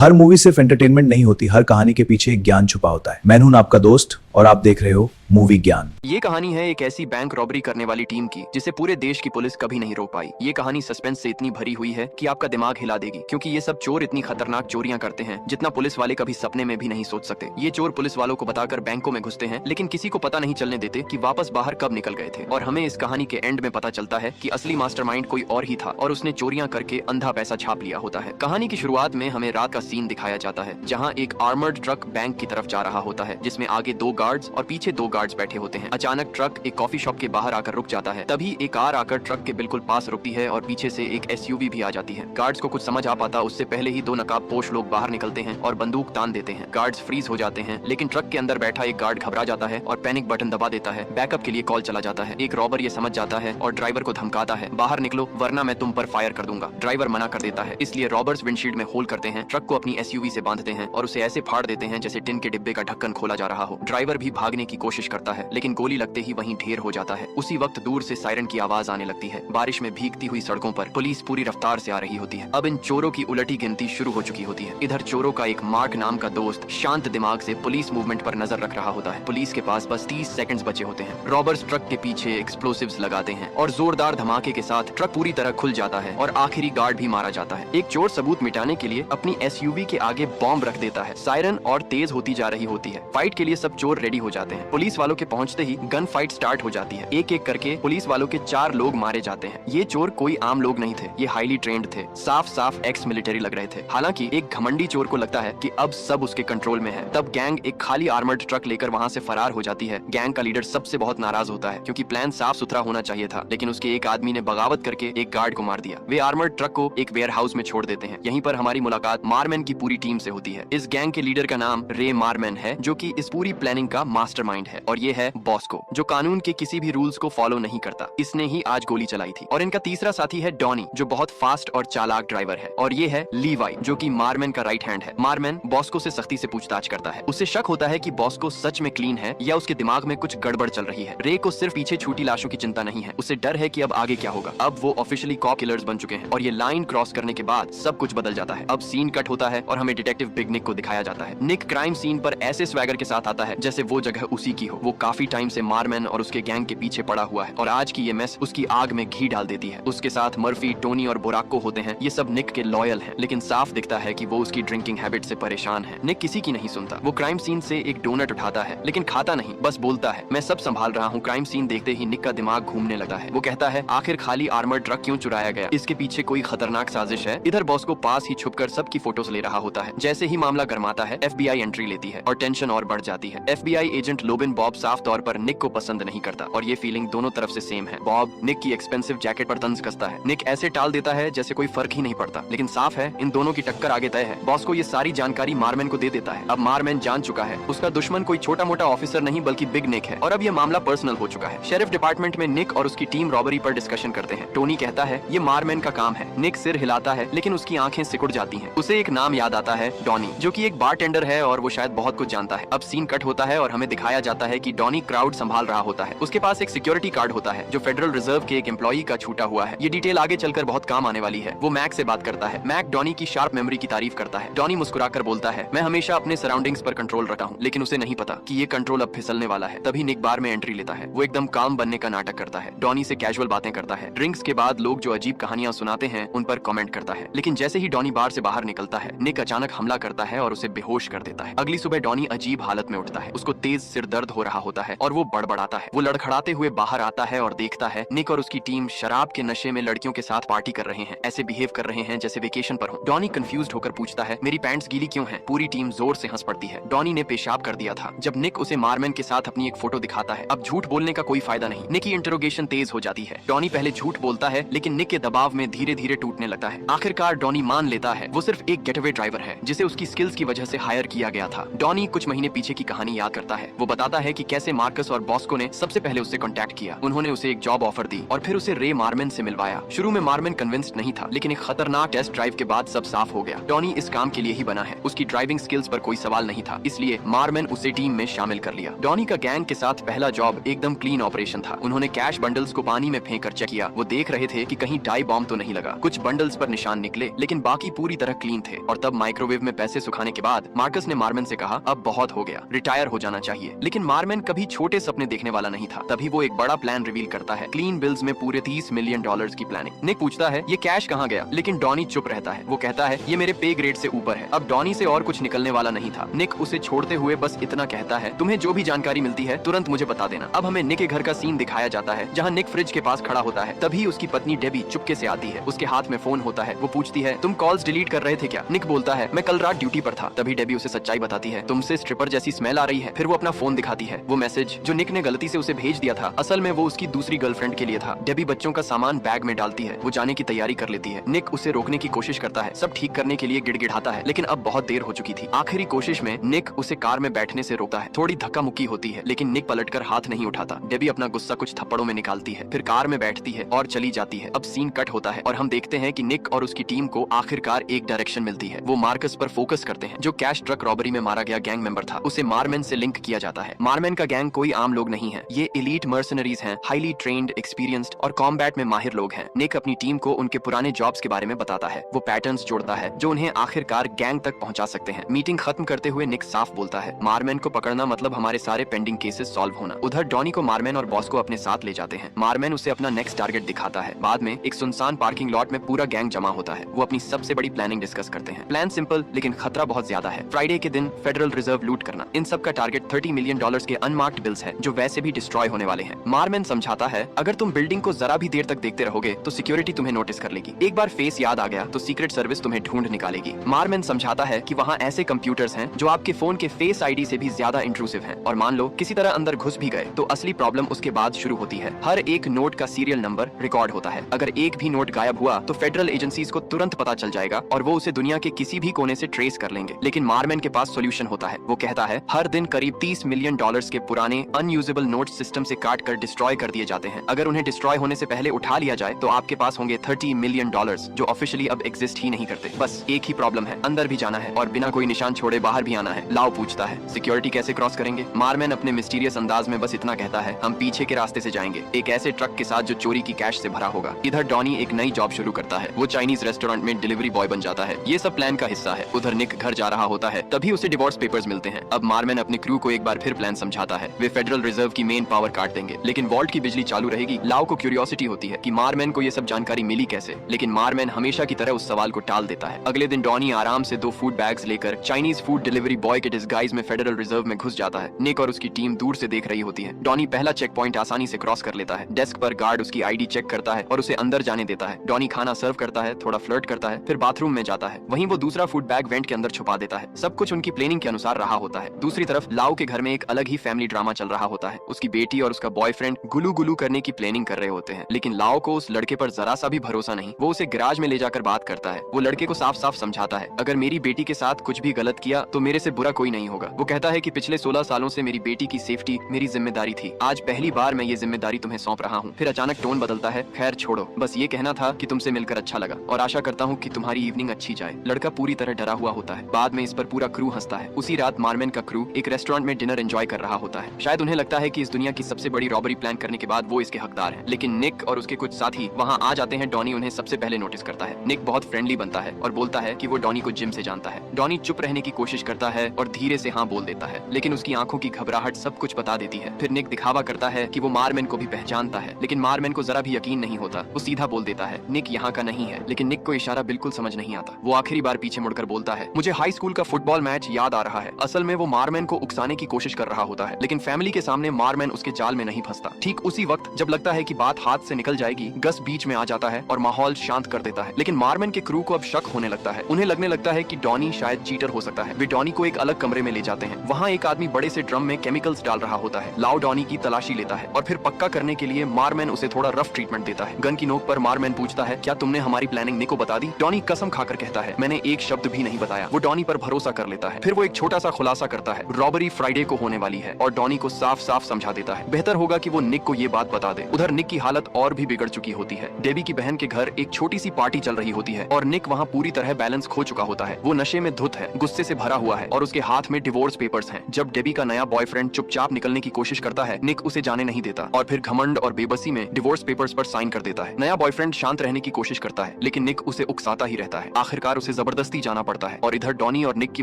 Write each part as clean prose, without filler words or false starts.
हर movie सिर्फ entertainment नहीं होती, हर कहानी के पीछे एक ज्ञान छुपा होता है। मैं हूं आपका दोस्त और आप देख रहे हो मूवी ज्ञान। ये कहानी है एक ऐसी बैंक रॉबरी करने वाली टीम की जिसे पूरे देश की पुलिस कभी नहीं रोक पाई। ये कहानी सस्पेंस से इतनी भरी हुई है कि आपका दिमाग हिला देगी, क्योंकि ये सब चोर इतनी खतरनाक चोरियां करते हैं जितना पुलिस वाले कभी सपने में भी नहीं सोच सकते। ये चोर पुलिस वालों को बताकर बैंकों में घुसते हैं, लेकिन किसी को पता नहीं चलने देते कि वापस बाहर कब निकल गए थे। और हमें इस कहानी के एंड में पता चलता है कि असली मास्टरमाइंड कोई और ही था और उसने चोरियां करके अंधा पैसा छाप लिया होता है। कहानी की शुरुआत में हमें रात का सीन दिखाया जाता है, जहाँ एक आर्मर्ड ट्रक बैंक की तरफ जा रहा होता है, जिसमें आगे 2 गार्ड्स और पीछे 2 गार्ड्स बैठे होते हैं। अचानक ट्रक एक कॉफी शॉप के बाहर आकर रुक जाता है। तभी एक कार आकर ट्रक के बिल्कुल पास रुकती है और पीछे से एक एसयूवी भी आ जाती है। गार्ड्स को कुछ समझ आ पाता उससे पहले ही 2 नकाबपोश लोग बाहर निकलते हैं और बंदूक तान देते हैं। गार्ड्स फ्रीज हो जाते हैं, लेकिन ट्रक के अंदर बैठा एक गार्ड घबरा जाता है और पैनिक बटन दबा देता है। बैकअप के लिए कॉल चला जाता है। एक रॉबर ये समझ जाता है और ड्राइवर को धमकाता है, बाहर निकलो वरना मैं तुम पर फायर कर दूंगा। ड्राइवर मना कर देता है, इसलिए रॉबर्स विंडशील्ड में होल करते हैं, ट्रक को अपनी एसयूवी से बांधते हैं और उसे ऐसे फाड़ देते हैं जैसे टिन के डिब्बे का ढक्कन खोला जा रहा हो। ड्राइवर भी भागने की कोशिश करता है, लेकिन गोली लगते ही वहीं ढेर हो जाता है। उसी वक्त दूर से सायरन की आवाज आने लगती है। बारिश में भीगती हुई सड़कों पर पुलिस पूरी रफ्तार से आ रही होती है। अब इन चोरों की उलटी गिनती शुरू हो चुकी होती है। इधर चोरों का एक मार्क नाम का दोस्त शांत दिमाग से पुलिस मूवमेंट पर नजर रख रहा होता है। पुलिस के पास बस 30 सेकंड्स बचे होते हैं। रॉबर्स ट्रक के पीछे एक्सप्लोसिव्स लगाते हैं और जोरदार धमाके के साथ ट्रक पूरी तरह खुल जाता है और आखिरी गार्ड भी मारा जाता है। एक चोर सबूत मिटाने के लिए अपनी एसयूवी के आगे बॉम्ब रख देता है। सायरन और तेज होती जा रही होती है। फाइट के लिए सब चोर रेडी हो जाते हैं। पुलिस वालों के पहुंचते ही गन फाइट स्टार्ट हो जाती है। एक एक करके पुलिस वालों के 4 लोग मारे जाते हैं। ये चोर कोई आम लोग नहीं थे, ये हाईली ट्रेंड थे, साफ साफ एक्स मिलिट्री लग रहे थे। हालांकि एक घमंडी चोर को लगता है कि अब सब उसके कंट्रोल में है। तब गैंग एक खाली आर्मर्ड ट्रक लेकर वहां से फरार हो जाती है। गैंग का लीडर सबसे बहुत नाराज होता है, क्योंकि प्लान साफ सुथरा होना चाहिए था, लेकिन उसके एक आदमी ने बगावत करके एक गार्ड को मार दिया। वे आर्मर्ड ट्रक को एक वेयर हाउस में छोड़ देते हैं। यहीं पर हमारी मुलाकात मारमैन की पूरी टीम से होती है। इस गैंग के लीडर का नाम रे मारमैन है, जो कि इस पूरी प्लानिंग का मास्टरमाइंड है, और ये है बॉस्को, जो कानून के किसी भी रूल्स को फॉलो नहीं करता। इसने ही आज गोली चलाई थी। और इनका तीसरा साथी है डॉनी, जो बहुत फास्ट और चालाक ड्राइवर है। और ये है लीवाई, जो कि मारमैन का राइट हैंड है। मारमैन बॉस्को से सख्ती से पूछताछ करता है। उसे शक होता है कि बॉस्को सच में क्लीन है या उसके दिमाग में कुछ गड़बड़ चल रही है। रे को सिर्फ पीछे छूटी लाशों की चिंता नहीं है, उसे डर है कि अब आगे क्या होगा। अब वो ऑफिशियली कॉप किलर्स बन चुके हैं और ये लाइन क्रॉस करने के बाद सब कुछ बदल जाता है। अब सीन कट होता है और हमें डिटेक्टिव बिग निक को दिखाया जाता है। निक क्राइम सीन पर ऐसे स्वैगर के साथ आता है जैसे वो जगह उसी की हो। वो काफी टाइम से मारमैन और उसके गैंग के पीछे पड़ा हुआ है और आज की ये मेस उसकी आग में घी डाल देती है। उसके साथ मर्फी, टोनी और बोराक्को होते हैं। ये सब निक के लॉयल हैं, लेकिन साफ दिखता है कि वो उसकी ड्रिंकिंग हैबिट से परेशान है। निक किसी की नहीं सुनता। वो क्राइम सीन से एक डोनट उठाता है, लेकिन खाता नहीं, बस बोलता है मैं सब संभाल रहा हूँ। क्राइम सीन देखते ही निक का दिमाग घूमने लगता है। वो कहता है आखिर खाली आर्मर्ड ट्रक क्यों चुराया गया, इसके पीछे कोई खतरनाक साजिश है। इधर बॉस को पास ही छुपकर सबकी फोटोज ले रहा होता है। जैसे ही मामला गर्माता है, FBI एंट्री लेती है और टेंशन और बढ़ जाती है। FBI एजेंट लोबिन बॉब साफ तौर पर निक को पसंद नहीं करता और ये फीलिंग दोनों तरफ से सेम है। बॉब निक की एक्सपेंसिव जैकेट पर तंज कसता है। निक ऐसे टाल देता है जैसे कोई फर्क ही नहीं पड़ता, लेकिन साफ है इन दोनों की टक्कर आगे तय है। बॉस को ये सारी जानकारी मारमैन को दे देता है। अब मारमैन जान चुका है उसका दुश्मन कोई छोटा मोटा ऑफिसर नहीं बल्कि बिग निक है, और अब ये मामला पर्सनल हो चुका है। शेरिफ डिपार्टमेंट में निक और उसकी टीम रॉबरी पर डिस्कशन करते हैं। टोनी कहता है ये मारमैन का काम है। निक सिर हिलाता है, लेकिन उसकी आंखें सिकुड़ जाती हैं। उसे एक नाम याद आता है, डॉनी, जो कि एक बारटेंडर है और वो शायद बहुत कुछ जानता है। अब सीन कट होता है और हमें दिखाया जाता है कि डॉनी क्राउड संभाल रहा होता है। उसके पास एक सिक्योरिटी कार्ड होता है जो फेडरल रिजर्व के एक एम्प्लॉई का छूटा हुआ है। ये डिटेल आगे चलकर बहुत काम आने वाली है। वो मैक से बात करता है। मैक डॉनी की शार्प मेमोरी की तारीफ करता है। डॉनी मुस्कुराकर बोलता है मैं हमेशा अपने सराउंडिंग्स पर कंट्रोल रखता हूँ, लेकिन उसे नहीं पता कि ये कंट्रोल अब फिसलने वाला है। तभी निक बार में एंट्री लेता है। वो एकदम काम बनने का नाटक करता है। डॉनी से कैजुअल बातें करता है। ड्रिंक्स के बाद लोग जो अजीब कहानियां सुनाते हैं उन पर कमेंट करता है। लेकिन जैसे ही डॉनी बार से बाहर निकलता है, निक अचानक हमला करता है और उसे बेहोश कर देता है। अगली सुबह डॉनी अजीब हालत में उठता है। उसको तेज सिर दर्द हो रहा होता है और वो बड़बड़ाता है। वो लड़खड़ाते हुए बाहर आता है और देखता है निक और उसकी टीम शराब के नशे में लड़कियों के साथ पार्टी कर रहे हैं। ऐसे बिहेव कर रहे हैं जैसे वेकेशन पर हो। डॉनी कंफ्यूज्ड होकर पूछता है मेरी पैंट्स गीली क्यों हैं? पूरी टीम जोर से हंस पड़ती है। डॉनी ने पेशाब कर दिया था। जब निक उसे मारमैन के साथ अपनी एक फोटो दिखाता है। अब झूठ बोलने का कोई फायदा नहीं। निक की इंटरोगेशन तेज हो जाती है। डॉनी पहले झूठ बोलता है, लेकिन निक के दबाव में धीरे धीरे टूटने लगता है। आखिरकार डॉनी मान लेता है वो सिर्फ एक गेटअवे ड्राइवर है जिसे उसकी स्किल्स की वजह से हायर किया गया था। डॉनी कुछ महीने पीछे की कहानी याद करता है। वो बताता है है कि कैसे मार्कस और बॉस्को ने सबसे पहले उससे कांटेक्ट किया। उन्होंने उसे एक जॉब ऑफर दी और फिर उसे रे मार्मन से मिलवाया। शुरू में मार्मन कन्विंस्ड नहीं था, लेकिन एक खतरनाक टेस्ट ड्राइव के बाद सब साफ हो गया। डॉनी इस काम के लिए ही बना है। उसकी ड्राइविंग स्किल्स पर कोई सवाल नहीं था, इसलिए मार्मन उसे टीम में शामिल कर लिया। डॉनी का गैंग के साथ पहला जॉब एकदम क्लीन ऑपरेशन था। उन्होंने कैश बंडल्स को पानी में फेंक कर चेक किया। वो देख रहे थे कि कहीं डाई बॉम्ब तो नहीं लगा। कुछ बंडल्स पर निशान निकले, लेकिन बाकी पूरी तरह क्लीन थे। और तब माइक्रोवेव में पैसे सुखाने के बाद मार्कस ने मार्मन से कहा, अब बहुत हो गया, रिटायर हो जाना चाहिए। लेकिन मार्मन कभी छोटे सपने देखने वाला नहीं था। तभी वो एक बड़ा प्लान रिवील करता है, क्लीन बिल्स में पूरे $30 मिलियन की प्लानिंग। निक पूछता है, ये कैश कहाँ गया? लेकिन डॉनी चुप रहता है। वो कहता है, ये मेरे पे ग्रेड से ऊपर है। अब डॉनी से और कुछ निकलने वाला नहीं था। निक उसे छोड़ते हुए बस इतना कहता है, तुम्हें जो भी जानकारी मिलती है तुरंत मुझे बता देना। अब हमें निक के घर का सीन दिखाया जाता है, जहाँ निक फ्रिज के पास खड़ा होता है। तभी उसकी पत्नी डेबी चुपके से आती है। उसके हाथ में फोन होता है। वो पूछती है, तुम कॉल्स डिलीट कर रहे थे क्या? निक बोलता है, मैं कल रात ड्यूटी पर था। तभी डेबी उसे सच्चाई बताती है, तुमसे स्ट्रिपर जैसी स्मेल आ रही है। फिर वो अपना फोन दिखाती है। वो मैसेज जो निक ने गलती से उसे भेज दिया था, असल में वो उसकी दूसरी गर्लफ्रेंड के लिए था। डेबी बच्चों का सामान बैग में डालती है। वो जाने की तैयारी कर लेती है। निक उसे रोकने की कोशिश करता है, सब ठीक करने के लिए गिड़गिड़ाता है, लेकिन अब बहुत देर हो चुकी थी। आखिरी कोशिश में निक उसे कार में बैठने से रोकता है। थोड़ी धक्का मुक्की होती है, लेकिन निक पलटकर हाथ नहीं उठाता। डेबी अपना गुस्सा कुछ थप्पड़ों में निकालती है, फिर कार में बैठती है और चली जाती है। अब सीन कट होता है और हम देखते हैं कि निक और उसकी टीम को आखिरकार एक डायरेक्शन मिलती है। वो मार्कस पर फोकस करते हैं, जो कैश ट्रक रॉबरी में मारा गया गैंग मेंबर था। उसे मार्मन से लिंक किया जाता है। मार्मन का गैंग कोई आम लोग नहीं है। ये एलीट मर्सनरीज हैं, हाईली ट्रेन्ड, एक्सपीरियंस्ड और कॉम्बैट में माहिर लोग हैं। निक अपनी टीम को उनके पुराने जॉब्स के बारे में बताता है। वो पैटर्न्स जोड़ता है जो उन्हें आखिरकार गैंग तक पहुंचा सकते हैं। मीटिंग खत्म करते हुए निक साफ बोलता है, मार्मन को पकड़ना मतलब हमारे सारे पेंडिंग केसेस सॉल्व होना। उधर डॉनी को मार्मन और बॉस को अपने साथ ले जाते हैं। मार्मन उसे अपना नेक्स्ट टारगेट दिखाता है। बाद में एक सुनसान पार्किंग लॉट में पूरा गैंग जमा होता है। वो अपनी सबसे बड़ी प्लानिंग डिस्कस करते हैं। प्लान सिंपल, लेकिन खतरा बहुत ज्यादा है। फ्राइडे के दिन फेडरल रिजर्व लूट करना। इन सब का टारगेट $30 मिलियन के अनमार्क्ड बिल्स है, जो वैसे भी डिस्ट्रॉय होने वाले हैं। मार्मन समझाता है, अगर तुम बिल्डिंग को जरा भी देर तक देखते रहोगे तो सिक्योरिटी तुम्हें नोटिस कर लेगी। एक बार फेस याद आ गया तो सीक्रेट सर्विस तुम्हें ढूंढ निकालेगी। मार्मन समझाता है कि वहाँ ऐसे कंप्यूटर्स हैं जो आपके फोन के फेस आईडी से भी ज्यादा इंट्रूसिव हैं, और मान लो किसी तरह अंदर घुस भी गए तो असली प्रॉब्लम उसके बाद शुरू होती है। हर एक नोट का सीरियल नंबर रिकॉर्ड होता है। अगर एक भी नोट गायब हुआ तो फेडरल एजेंसीज को तुरंत पता चल जाएगा और वो उसे दुनिया के किसी भी कोने से ट्रेस कर लेंगे। लेकिन मार्मन के पास सॉल्यूशन होता है। वो कहता है, हर दिन करीब $30 मिलियन के पुराने अनयूजेबल नोट सिस्टम से काट कर डिस्ट्रॉय कर दिए जाते हैं। अगर उन्हें डिस्ट्रॉय होने से पहले उठा लिया जाए तो आपके पास होंगे $30 मिलियन, जो ऑफिशियली अब एग्जिस्ट ही नहीं करते। बस एक ही प्रॉब्लम है, अंदर भी जाना है और बिना कोई निशान छोड़े बाहर भी आना है। लाओ पूछता है, सिक्योरिटी कैसे क्रॉस करेंगे? मार्मन अपने मिस्टीरियस अंदाज में बस इतना कहता है, हम पीछे के रास्ते से जाएंगे, एक ऐसे ट्रक के साथ जो चोरी की कैश से भरा होगा। इधर डॉनी एक नई जॉब शुरू करता है। वो चाइनीज रेस्टोरेंट में डिलीवरी बॉय बन जाता है। ये सब प्लान का हिस्सा है। उधर निक घर जा रहा होता है, तभी उसे डिवोर्स पेपर्स मिलते हैं। अब मार्मन अपने क्रू को एक बार फिर प्लान समझाता है। वे फेडरल रिजर्व की मेन पावर काट देंगे, लेकिन वॉल्ट की बिजली चालू रहेगी। लाओ को क्यूरियोसिटी होती है कि मार्मन को ये सब जानकारी मिली कैसे, लेकिन मार्मन हमेशा की तरह उस सवाल को टाल देता है। अगले दिन डॉनी आराम से 2 फूड बैग्स लेकर चाइनीज फूड डिलीवरी बॉय के डिस्गाइज में फेडरल रिजर्व में घुस जाता है। निक और उसकी टीम दूर से देख रही होती है। डॉनी पहला चेक पॉइंट आसानी से क्रॉस कर लेता है। डेस्क पर गार्ड उसकी आईडी चेक करता है और उसे अंदर जाने देता है। डॉनी खाना सर्व करता है, थोड़ा फ्लर्ट करता है, फिर बाथरूम में जाता है। वहीं वो दूसरा फूड बैग वेंट के अंदर छुपा देता है। सब कुछ उनकी प्लानिंग के अनुसार रहा होता है। दूसरी तरफ लाओ के घर में एक अलग ही फैमिली ड्रामा चल रहा होता है। उसकी बेटी और उसका बॉयफ्रेंड गुलू गुलू करने की प्लानिंग कर रहे होते हैं, लेकिन लाओ को उस लड़के पर जरा सा भी भरोसा नहीं। वो उसे गैराज में ले जाकर बात करता है। वो लड़के को साफ साफ समझाता है, अगर मेरी बेटी के साथ कुछ भी गलत किया तो मेरे से बुरा कोई नहीं होगा। वो कहता है कि पिछले 16 सालों से मेरी बेटी की सेफ्टी मेरी जिम्मेदारी थी। आज पहली बार मैं ये जिम्मेदारी तुम्हें सौंप रहा हूँ। फिर अचानक टोन बदलता है, खैर छोड़ो, बस ये कहना था कि तुमसे मिलकर अच्छा लगा और आशा करता हूँ कि तुम्हारी इवनिंग अच्छी जाए। लड़का पूरी तरह डरा हुआ होता है। बाद में इस पर पूरा क्रू हंसता है। उसी रात मार्मन का क्रू एक रेस्टोरेंट में डिनर एंजॉय कर रहा होता है। शायद उन्हें लगता है कि इस दुनिया की सबसे बड़ी रॉबरी प्लान करने के बाद वो इसके हकदार हैं। लेकिन निक और उसके कुछ साथी वहाँ आ जाते हैं। डॉनी उन्हें सबसे पहले नोटिस करता है। निक बहुत फ्रेंडली बनता है और बोलता है कि वो डॉनी को जिम से जानता है। डॉनी चुप रहने की कोशिश करता है और धीरे से हाँ बोल देता है, लेकिन उसकी आंखों की घबराहट सब कुछ बता देती है। फिर निक दिखावा करता है कि वो मार्मन को भी पहचानता है, लेकिन मार्मन को जरा भी यकीन नहीं होता। वो सीधा बोल देता है, निक यहाँ का नहीं है, लेकिन निक को इशारा बिल्कुल समझ नहीं आता। वो आखिरी बार पीछे मुड़कर बोलता है, मुझे हाई स्कूल का फुटबॉल मैच याद आ रहा है। असल में वो मार्मन को उकसाने की कोशिश कर रहा होता है, लेकिन फैमिली के सामने मार्मन उसके जाल में नहीं फंसता। ठीक उसी वक्त जब लगता है कि बात हाथ से निकल जाएगी, गस बीच में आ जाता है और माहौल शांत कर देता है। लेकिन मार्मन के क्रू को अब शक होने लगता है। उन्हें लगने लगता है कि डॉनी शायद चीटर हो सकता है। वे डॉनी को एक अलग कमरे में ले जाते हैं। वहाँ एक आदमी बड़े से ड्रम में केमिकल्स डाल रहा होता है। लाओ डॉनी की तलाशी लेता है और फिर पक्का करने के लिए मार्मन उसे थोड़ा रफ ट्रीटमेंट देता है। गन की नोक पर मार्मन पूछता है, क्या तुमने हमारी प्लानिंग निक को बता दी? डॉनी कसम खाकर कहता है, मैंने एक शब्द भी नहीं बताया। वो डॉनी पर भरोसा कर लेता है। फिर वो एक छोटा सा खुलासा करता है, रॉबरी फ्राइडे को होने वाली है और डॉनी को साफ साफ समझा देता है बेहतर होगा कि वो निक को ये बात बता दे। उधर निक की हालत और भी बिगड़ चुकी होती है। डेबी की बहन के घर एक छोटी सी पार्टी चल रही होती है और निक वहाँ पूरी तरह बैलेंस खो चुका होता है। वो नशे में धुत है, गुस्से से भरा हुआ है और उसके हाथ में डिवोर्स पेपर्स हैं। जब डेबी का नया बॉयफ्रेंड चुपचाप निकलने की कोशिश करता है, निक उसे जाने नहीं देता और फिर घमंड और बेबसी में डिवोर्स पेपर्स पर साइन कर देता है। नया बॉयफ्रेंड शांत रहने की कोशिश करता है लेकिन निक उसे उकसाता ही रहता है। आखिरकार उसे जबरदस्ती जाना पड़ता है और इधर डॉनी और निक की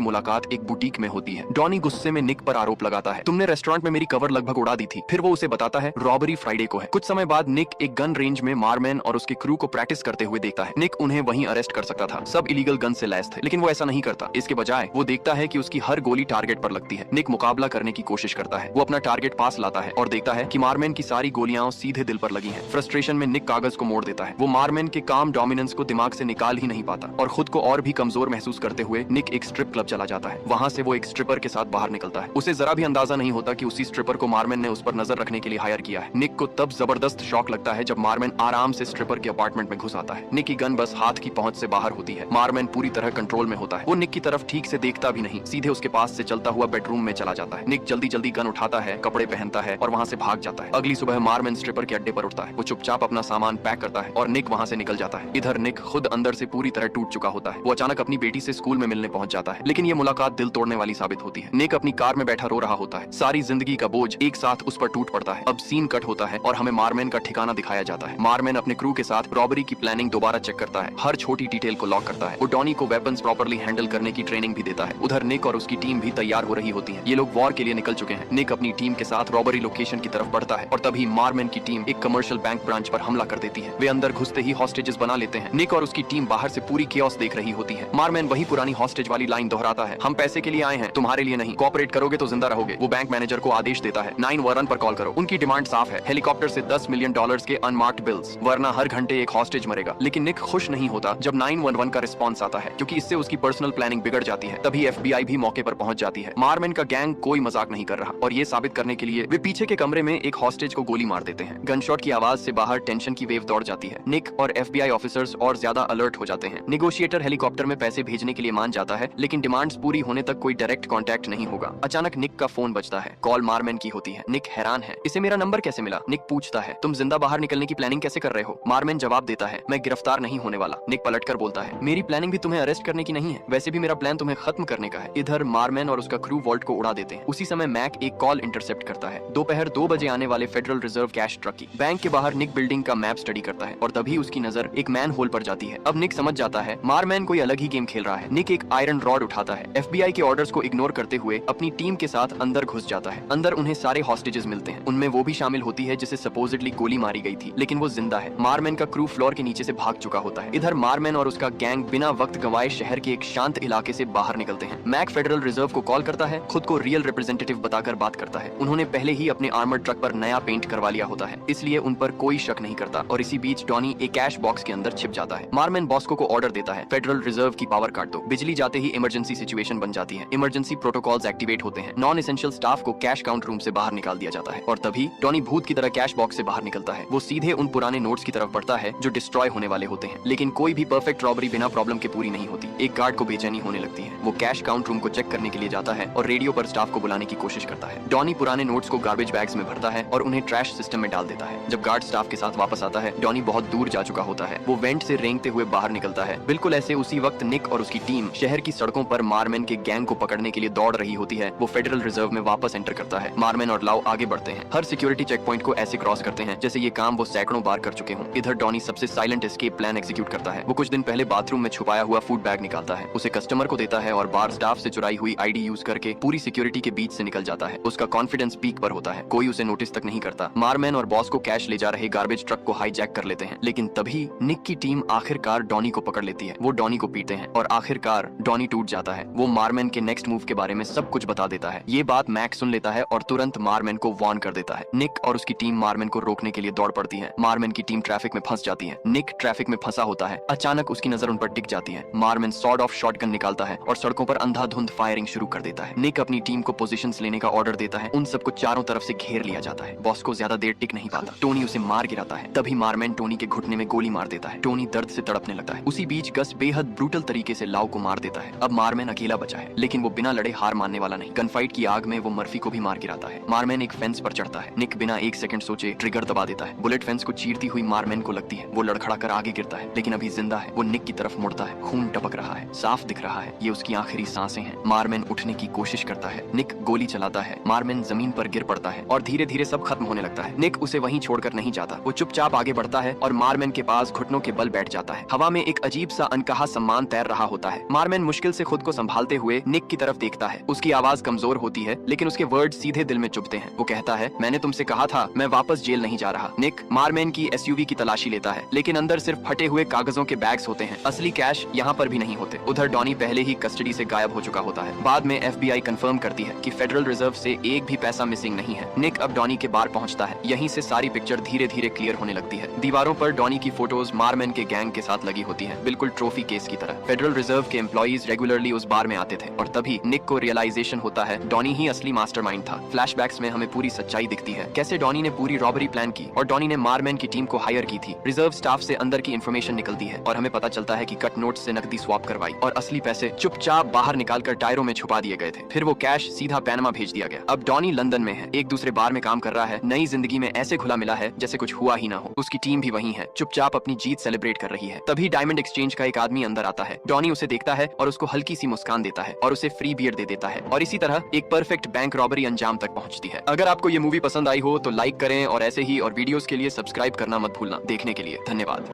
मुलाकात एक बुटीक में होती है। डॉनी गुस्से में निक पर आरोप लगाता है, तुमने रेस्टोरेंट में मेरी कवर लगभग उड़ा दी थी। फिर वो उसे बताता है रॉबरी फ्राइडे को है। कुछ समय बाद निक एक गन रेंज में मारमैन और उसके क्रू को प्रैक्टिस करते हुए देखता है। निक उन्हें वहीं अरेस्ट कर सकता था, सब इलीगल गन से लैस थे, लेकिन वो ऐसा नहीं करता। इसके बजाय वो देखता है कि उसकी हर गोली टारगेट पर लगती है। निक मुकाबला करने की कोशिश करता है। वो अपना टारगेट पास लाता है और देखता है कि मारमैन की सारी गोलियां सीधे दिल पर लगी हैं। फ्रस्ट्रेशन में निक कागज को मोड़ देता है। वो मारमैन के काम डोमिनेंस को दिमाग से निकाल ही नहीं पाता और खुद को और भी कमजोर महसूस करते हुए निक एक स्ट्रिप क्लब चला जाता है। वहां से वो एक स्ट्रिपर के साथ बाहर निकलता है। उसे जरा भी अंदाजा नहीं होता कि उसी स्ट्रिपर को मारमैन ने उस पर नजर रखने के लिए हायर किया है। निक को तब जबरदस्त शॉक लगता है जब मारमैन आराम से स्ट्रिपर के अपार्टमेंट में घुस आता है। निक की गन बस हाथ की पहुंच से बाहर होती है। मारमैन पूरी तरह कंट्रोल में होता है। वो निक की तरफ ठीक से देखता भी नहीं, सीधे उसके पास से चलता हुआ बेडरूम में चला जाता है। निक जल्दी जल्दी गन उठाता है, कपड़े पहनता है और वहां से भाग जाता है। अगली सुबह मारमैन स्ट्रिपर के अड्डे पर उठता है। वो चुपचाप अपना सामान पैक करता है और निक वहां से निकल जाता है। इधर निक खुद अंदर से पूरी तरह टूट चुका होता है। वो अचानक अपनी बेटी से स्कूल में मिलने पहुंच जाता है, लेकिन ये मुलाकात दिल तोड़ने वाली साबित होती है। निक अपनी कार में बैठा रो रहा होता है। सारी जिंदगी का बोझ एक साथ उस पर टूट पड़ता है। अब सीन कट होता है और हमें मारमैन का ठिकाना दिखाया जाता है। मारमैन अपने क्रू के साथ रॉबरी की प्लानिंग दोबारा चेक करता है, हर छोटी डिटेल को लॉक करता है। वो डॉनी को वेपन्स प्रॉपर्ली हैंडल करने की ट्रेनिंग भी देता है। उधर निक और उसकी टीम भी तैयार हो रही होती है। ये लोग वॉर के लिए निकल चुके हैं। निक अपनी टीम के साथ रॉबरी लोकेशन की तरफ बढ़ता है और तभी मारमैन की टीम एक कमर्शियल बैंक ब्रांच पर हमला कर देती है। वे अंदर घुसते ही हॉस्टेजेस बना लेते हैं। निक और उसकी टीम बाहर से पूरी केओस देख रही होती है। मारमैन वही पुरानी हॉस्टेज वाली लाइन दोहराता है, हम पैसे के लिए आए हैं, तुम्हारे लिए नहीं। कोऑपरेट करोगे तो जिंदा रहोगे। वो बैंक मैनेजर को आदेश देता है 911 पर कॉल करो। उनकी डिमांड साफ है, हेलीकॉप्टर से $10 मिलियन के अनमार्क्ड बिल्स, वरना हर घंटे एक हॉस्टेज मरेगा। लेकिन निक खुश नहीं होता जब 911 का रिस्पॉन्स आता है, क्योंकि इससे उसकी पर्सनल प्लानिंग बिगड़ जाती है। तभी FBI भी मौके पर पहुंच जाती है। मारमैन का गैंग कोई मजाक नहीं कर रहा और ये साबित करने के लिए वे पीछे के कमरे में एक हॉस्टेज को गोली मार देते हैं। गनशॉट की आवाज से बाहर टेंशन की वेव दौड़ जाती है। निक और FBI ऑफिसर्स और ज्यादा अलर्ट हो जाते हैं। नेगोशिएटर हेलीकॉप्टर में पैसे भेजने के लिए मान जाता है, लेकिन डिमांड्स पूरी होने तक कोई डायरेक्ट कांटेक्ट नहीं होगा। अचानक निक का फोन बजता है। कॉल मारमैन की होती है। निक हैरान है, इसे मेरा नंबर कैसे मिला? निक पूछता है, तुम जिंदा बाहर निकलने की प्लानिंग कैसे कर रहे हो? मारमैन जवाब देता है, मैं गिरफ्तार नहीं होने वाला। निक पलटकर बोलता है, मेरी प्लानिंग भी तुम्हें अरेस्ट करने की नहीं है, वैसे भी मेरा प्लान तुम्हें खत्म करने का है। इधर मारमैन और उसका क्रू वॉल्ट को उड़ा देते हैं। उसी समय मैक एक कॉल इंटरसेप्ट करता है, दोपहर 2 बजे आने वाले फेडरल रिजर्व कैश ट्रक की। बैंक के बाहर निक बिल्डिंग का मैप स्टडी करता है और तभी उसकी नजर एक मैन होल पर जाती है। अब निक समझ जाता है मारमैन कोई अलग ही गेम खेल रहा है। निक एक आयरन रॉड उठाता है, FBI के ऑर्डर्स को इग्नोर करते हुए अपनी टीम के साथ अंदर घुस जाता है। अंदर उन्हें सारे हॉस्टेजेस मिलते हैं, उनमें वो भी शामिल होती है जिसे सपोजिटली गोली मारी गई थी, लेकिन वो जिंदा है। मारमैन का क्रू फ्लोर के नीचे से भाग चुका होता है। इधर मारमैन और उसका गैंग बिना वक्त गंवाए शहर के एक शांत इलाके से बाहर निकलते हैं। मैक फेडरल रिजर्व को कॉल करता है, खुद को रियल रिप्रेजेंटेटिव बताकर बात करता है। उन्होंने पहले ही अपने आर्मर्ड ट्रक पर नया पेंट करवा लिया होता है, इसलिए उन पर कोई शक नहीं करता। और इसी बीच डॉनी एक कैश बॉक्स के अंदर छिप जाता है। मारमैन बॉस्को को ऑर्डर देता है, फेडरल रिजर्व की पावर काट दो। बिजली जाते ही इमरजेंसी सिचुएशन बन जाती है। इमरजेंसी प्रोटोकॉल्स एक्टिवेट होते हैं। नॉन एसेंशियल स्टाफ को कैश काउंट रूम से बाहर निकाल दिया जाता है और तभी डॉनी भूत की तरह कैश बॉक्स से बाहर निकलता है। वो सीधे उन पुराने नोट्स की तरफ बढ़ता है जो डिस्ट्रॉय होने वाले होते हैं। लेकिन कोई भी परफेक्ट रॉबरी बिना प्रॉब्लम के पूरी नहीं होती। एक गार्ड को बेचैनी होने लगती है। वो कैश काउंट रूम को चेक करने के लिए जाता है और रेडियो पर स्टाफ को बुलाने की कोशिश करता है। डॉनी पुराने नोट्स को गार्बेज बैग्स में भरता है और उन्हें ट्रैश सिस्टम में डाल देता है। जब गार्ड स्टाफ के साथ वापस आता है, डॉनी बहुत दूर जा चुका होता है। वो वेंट से रेंगते हुए बाहर निकलता है। बिल्कुल ऐसे उसी वक्त निक और उसकी टीम शहर की सड़कों पर मारमैन के गैंग को पकड़ने के लिए दौड़ रही होती है। वो फेडरल रिजर्व में वापस एंटर करता है। मारमैन और लाओ आगे बढ़ते हैं, हर सिक्योरिटी चेक पॉइंट को ऐसे क्रॉस करते हैं जैसे ये काम वो सैकड़ों बार कर चुके हों। इधर डॉनी सबसे साइलेंट एस्केप प्लान एग्जीक्यूट करता है। वो कुछ दिन पहले बाथरूम में छुपाया हुआ फूड बैग निकालता है, उसे कस्टमर को देता है और बार स्टाफ से चुराई हुई ID यूज करके पूरी सिक्योरिटी के बीच से निकल जाता है। उसका कॉन्फिडेंस पीक पर होता है, कोई उसे नोटिस तक नहीं करता। मारमैन और बॉस को कैश ले जा रहे गार्बेज ट्रक को हाईजैक कर लेते हैं, लेकिन तभी निक की टीम आखिरकार डॉनी को पकड़ लेती है। वो डॉनी को पीटते हैं और आखिरकार डॉनी टूट जाता है। वो मारमैन के नेक्स्ट मूव के बारे में सब कुछ बता देता है। ये बात मैक सुन लेता है और तुरंत मारमैन को वार्न कर देता है। निक और उसकी टीम मारमैन को रोकने के लिए दौड़ पड़ती है। मारमैन की टीम ट्रैफिक में फंस जाती है। निक ट्रैफिक में फंसा होता है। अचानक उसकी नजर उन पर टिक जाती है। मारमैन सॉर्ड ऑफ शॉटगन निकालता है और सड़कों पर अंधाधुंध फायरिंग शुरू कर देता है। निक अपनी टीम को पोजीशंस लेने का ऑर्डर देता है। उन सबको चारों तरफ से घेर लिया जाता है। बॉस को ज्यादा देर टिक नहीं पाता। टोनी उसे मार गिराता है। तभी मारमैन टोनी के घुटने में गोली मार देता है। टोनी दर्द से तड़पने लगता है। उसी बीच गस बेहद ब्रूटल तरीके से लाओ को मार देता है। अब मारमैन अकेला बचा है, लेकिन वो बिना लड़े हार मानने वाला नहीं। गनफाइट की आग में में वो मर्फी को भी मार गिराता है। मारमैन एक फेंस पर चढ़ता है। निक बिना एक सेकंड सोचे ट्रिगर दबा देता है। बुलेट फेंस को चीरती हुई मारमैन को लगती है। वो लड़खड़ा कर आगे गिरता है, लेकिन अभी जिंदा है। वो निक की तरफ मुड़ता है। खून टपक रहा है, साफ दिख रहा है ये उसकी आखिरी सांसें हैं। मारमैन उठने की कोशिश करता है। निक गोली चलाता है। मारमैन जमीन पर गिर पड़ता है और धीरे धीरे सब खत्म होने लगता है। निक उसे वहीं छोड़कर नहीं जाता। वो चुपचाप आगे बढ़ता है और मारमैन के पास घुटनों के बल बैठ जाता है। हवा में एक अजीब सा अनकहा सम्मान तैर रहा होता है। मारमैन मुश्किल से खुद को संभालते हुए निक की तरफ देखता है। उसकी आवाज कमजोर होती है, लेकिन उसके वर्ड सीधे दिल में चुभते हैं। वो कहता है, मैंने तुमसे कहा था मैं वापस जेल नहीं जा रहा। निक मारमैन की एसयूवी की तलाशी लेता है, लेकिन अंदर सिर्फ फटे हुए कागजों के बैग्स होते हैं। असली कैश यहाँ पर भी नहीं होते। उधर डॉनी पहले ही कस्टडी से गायब हो चुका होता है। बाद में FBI कंफर्म करती है कि फेडरल रिजर्व से एक भी पैसा मिसिंग नहीं है। निक अब डॉनी के बार पहुंचता है। यहीं से सारी पिक्चर धीरे धीरे क्लियर होने लगती है। दीवारों पर डॉनी की फोटोज मारमैन के गैंग के साथ लगी होती है, बिल्कुल ट्रॉफी केस की तरह। फेडरल रिजर्व के एम्प्लॉइज रेगुलरली उस बार में आते थे और तभी निक को रियलाइजेशन होता है डॉनी ही असली मास्टरमाइंड था। फ्लैशबैक्स में हमें पूरी सच्चाई दिखती है, कैसे डॉनी ने पूरी रॉबरी प्लान की और डॉनी ने मारमैन की टीम को हायर की थी। रिजर्व स्टाफ से अंदर की इंफॉर्मेशन निकलती है और हमें पता चलता है कि कट नोट से नकदी स्वैप करवाई और असली पैसे चुपचाप बाहर निकालकर टायरों में छुपा दिए गए थे। फिर वो कैश सीधा पैनमा भेज दिया गया। अब डॉनी लंदन में है, एक दूसरे बार में काम कर रहा है। नई जिंदगी में ऐसे घुला मिला है जैसे कुछ हुआ ही ना हो। उसकी टीम भी वहीं है, चुपचाप अपनी जीत सेलिब्रेट कर रही है। तभी डायमंड एक्सचेंज का एक आदमी अंदर आता है। डॉनी उसे देखता है और उसको हल्की सी मुस्कान देता है और उसे फ्री बियर दे देता है और इसी तरह एक परफेक्ट बैंक रॉबरी अंजाम तक पहुंचती है। अगर आपको ये मूवी पसंद आई हो तो लाइक करें और ऐसे ही और वीडियोस के लिए सब्सक्राइब करना मत भूलना। देखने के लिए धन्यवाद।